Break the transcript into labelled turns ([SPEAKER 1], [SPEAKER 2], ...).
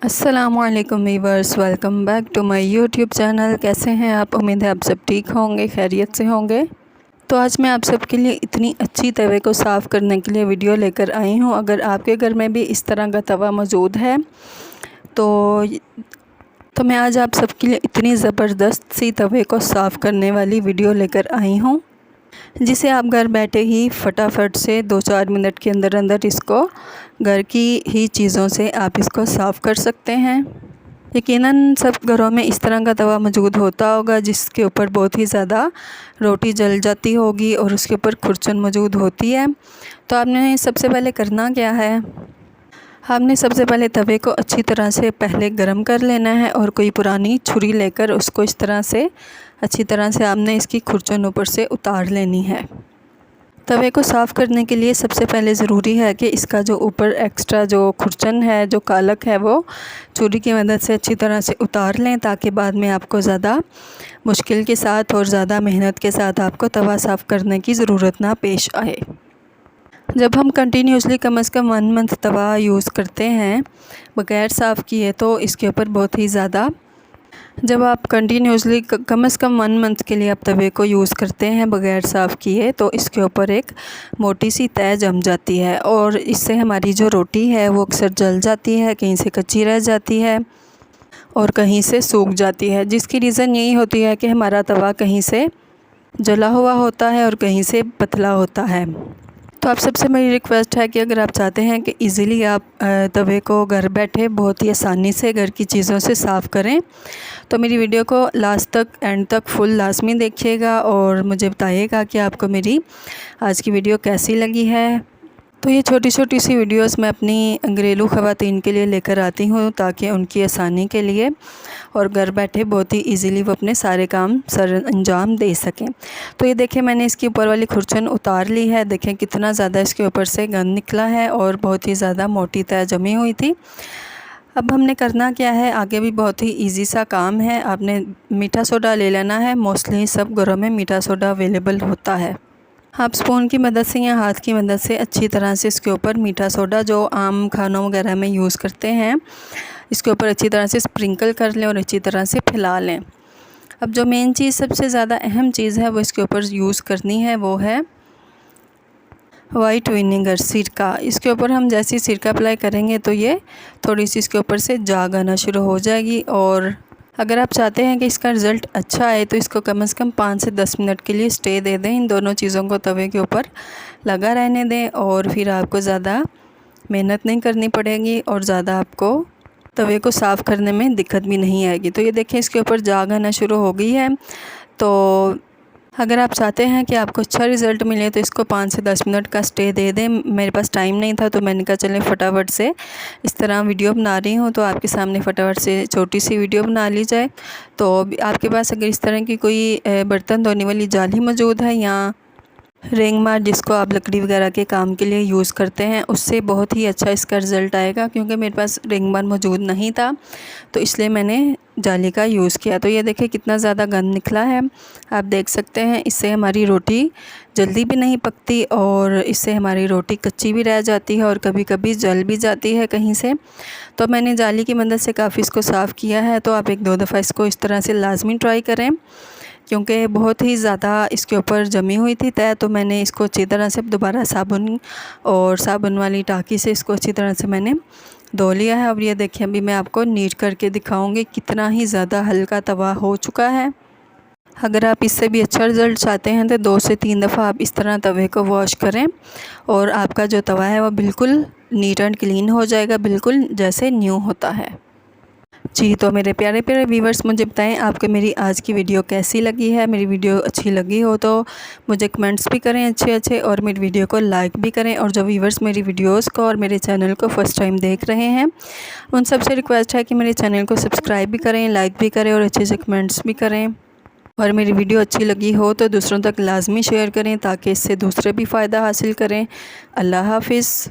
[SPEAKER 1] अस्सलामुअलैकुम viewers, welcome back to my YouTube channel. कैसे हैं आप? उम्मीद है आप सब ठीक होंगे, खैरियत से होंगे। तो आज मैं आप सबके लिए इतनी अच्छी तवे को साफ़ करने के लिए वीडियो लेकर आई हूँ। अगर आपके घर में भी इस तरह का तवा मौजूद है तो मैं आज आप सबके लिए इतनी ज़बरदस्त सी तवे को साफ़ करने वाली वीडियो लेकर आई हूँ, जिसे आप घर बैठे ही फटाफट से 2-4 मिनट के अंदर अंदर इसको घर की ही चीज़ों से आप इसको साफ़ कर सकते हैं। यकीनन सब घरों में इस तरह का तवा मौजूद होता होगा जिसके ऊपर बहुत ही ज़्यादा रोटी जल जाती होगी और उसके ऊपर खुरचन मौजूद होती है। तो आपने सबसे पहले करना क्या है, आपने सबसे पहले तवे को अच्छी तरह से पहले गरम कर लेना है और कोई पुरानी छुरी लेकर उसको इस तरह से अच्छी तरह से आपने इसकी खुरचन ऊपर से उतार लेनी है। तवे को साफ़ करने के लिए सबसे पहले ज़रूरी है कि इसका जो ऊपर एक्स्ट्रा जो खुरचन है, जो कालक है, वो छुरी की मदद से अच्छी तरह से उतार लें, ताकि बाद में आपको ज़्यादा मुश्किल के साथ और ज़्यादा मेहनत के साथ आपको तवा साफ़ करने की ज़रूरत ना पेश आए। जब हम कंटिन्यूसली कम से कम 1 मंथ तवा यूज़ करते हैं बग़ैर साफ़ किए, तो इसके ऊपर बहुत ही ज़्यादा, जब आप कंटिन्यूसली कम से कम 1 मंथ के लिए आप तवे को यूज़ करते हैं बग़ैर साफ़ किए, तो इसके ऊपर एक मोटी सी तह जम जाती है और इससे हमारी जो रोटी है वो अक्सर जल जाती है, कहीं से कच्ची रह जाती है और कहीं से सूख जाती है, जिसकी रीज़न यही होती है कि हमारा तवा कहीं से जला हुआ होता है और कहीं से पतला होता है। तो आप सबसे मेरी रिक्वेस्ट है कि अगर आप चाहते हैं कि इजीली आप तवे को घर बैठे बहुत ही आसानी से घर की चीज़ों से साफ़ करें, तो मेरी वीडियो को लास्ट तक, एंड तक फुल लाजमी देखिएगा और मुझे बताइएगा कि आपको मेरी आज की वीडियो कैसी लगी है। तो ये छोटी छोटी सी वीडियोस मैं अपनी घरेलू ख़वातीन के लिए लेकर आती हूँ, ताकि उनकी आसानी के लिए और घर बैठे बहुत ही इजीली वो अपने सारे काम सर अंजाम दे सकें। तो ये देखें, मैंने इसकी ऊपर वाली खुरचन उतार ली है। देखें कितना ज़्यादा इसके ऊपर से गंद निकला है और बहुत ही ज़्यादा मोटी तह जमी हुई थी। अब हमने करना क्या है, आगे भी बहुत ही इजी सा काम है। आपने मीठा सोडा ले लेना है। मोस्टली सब घरों में मीठा सोडा अवेलेबल होता है। आप स्पून की मदद से या हाथ की मदद से अच्छी तरह से इसके ऊपर मीठा सोडा, जो आम खानों वगैरह में यूज़ करते हैं, इसके ऊपर अच्छी तरह से स्प्रिंकल कर लें और अच्छी तरह से फैला लें। अब जो मेन चीज़, सबसे ज़्यादा अहम चीज़ है वो इसके ऊपर यूज़ करनी है, वो है वाइट विनेगर, सिरका। इसके ऊपर हम जैसे ही सिरका अप्लाई करेंगे तो ये थोड़ी सी इसके ऊपर से जाग आना शुरू हो जाएगी। और अगर आप चाहते हैं कि इसका रिज़ल्ट अच्छा आए तो इसको कम से कम 5 से 10 मिनट के लिए स्टे दे दें। इन दोनों चीज़ों को तवे के ऊपर लगा रहने दें और फिर आपको ज़्यादा मेहनत नहीं करनी पड़ेगी और ज़्यादा आपको तवे को साफ़ करने में दिक्कत भी नहीं आएगी। तो ये देखें, इसके ऊपर जाग आना शुरू हो गई है। तो अगर आप चाहते हैं कि आपको अच्छा रिज़ल्ट मिले तो इसको 5 से 10 मिनट का स्टे दे दें। मेरे पास टाइम नहीं था तो मैंने कहा चलें फटाफट से इस तरह वीडियो बना रही हूँ, तो आपके सामने फटाफट से छोटी सी वीडियो बना ली जाए। तो आपके पास अगर इस तरह की कोई बर्तन धोने वाली जाली मौजूद है या रेंग मार, जिसको आप लकड़ी वगैरह के काम के लिए यूज़ करते हैं, उससे बहुत ही अच्छा इसका रिज़ल्ट आएगा। क्योंकि मेरे पास रेंग मार मौजूद नहीं था तो इसलिए मैंने जाली का यूज़ किया। तो ये देखिए कितना ज़्यादा गंद निकला है, आप देख सकते हैं। इससे हमारी रोटी जल्दी भी नहीं पकती और इससे हमारी रोटी कच्ची भी रह जाती है और कभी कभी जल भी जाती है कहीं से। तो मैंने जाली की मदद से काफ़ी इसको साफ़ किया है। तो आप 1-2 दफ़ा इसको इस तरह से लाजमी ट्राई करें, क्योंकि बहुत ही ज़्यादा इसके ऊपर जमी हुई थी तह। तो मैंने इसको अच्छी तरह से दोबारा साबुन वाली टाँकी से इसको अच्छी तरह से मैंने धो लिया है। अब ये देखिए, अभी मैं आपको नीट करके दिखाऊंगी कितना ही ज़्यादा हल्का तवा हो चुका है। अगर आप इससे भी अच्छा रिज़ल्ट चाहते हैं तो 2 से 3 दफ़ा आप इस तरह तवे को वॉश करें और आपका जो तवा है वो बिल्कुल नीट एंड क्लीन हो जाएगा, बिल्कुल जैसे न्यू होता है। जी, तो मेरे प्यारे प्यारे व्यूवर्स, मुझे बताएं आपको मेरी आज की वीडियो कैसी लगी है। मेरी वीडियो अच्छी लगी हो तो मुझे कमेंट्स भी करें अच्छे अच्छे और मेरी वीडियो को लाइक भी करें। और जो व्यूवर्स मेरी वीडियोस को और मेरे चैनल को फ़र्स्ट टाइम देख रहे हैं, उन सबसे रिक्वेस्ट है कि मेरे चैनल को सब्सक्राइब भी करें, लाइक भी करें और अच्छे से कमेंट्स भी करें। और मेरी वीडियो अच्छी लगी हो तो दूसरों तक लाजमी शेयर करें, ताकि इससे दूसरे भी फ़ायदा हासिल करें। अल्लाह हाफिज़।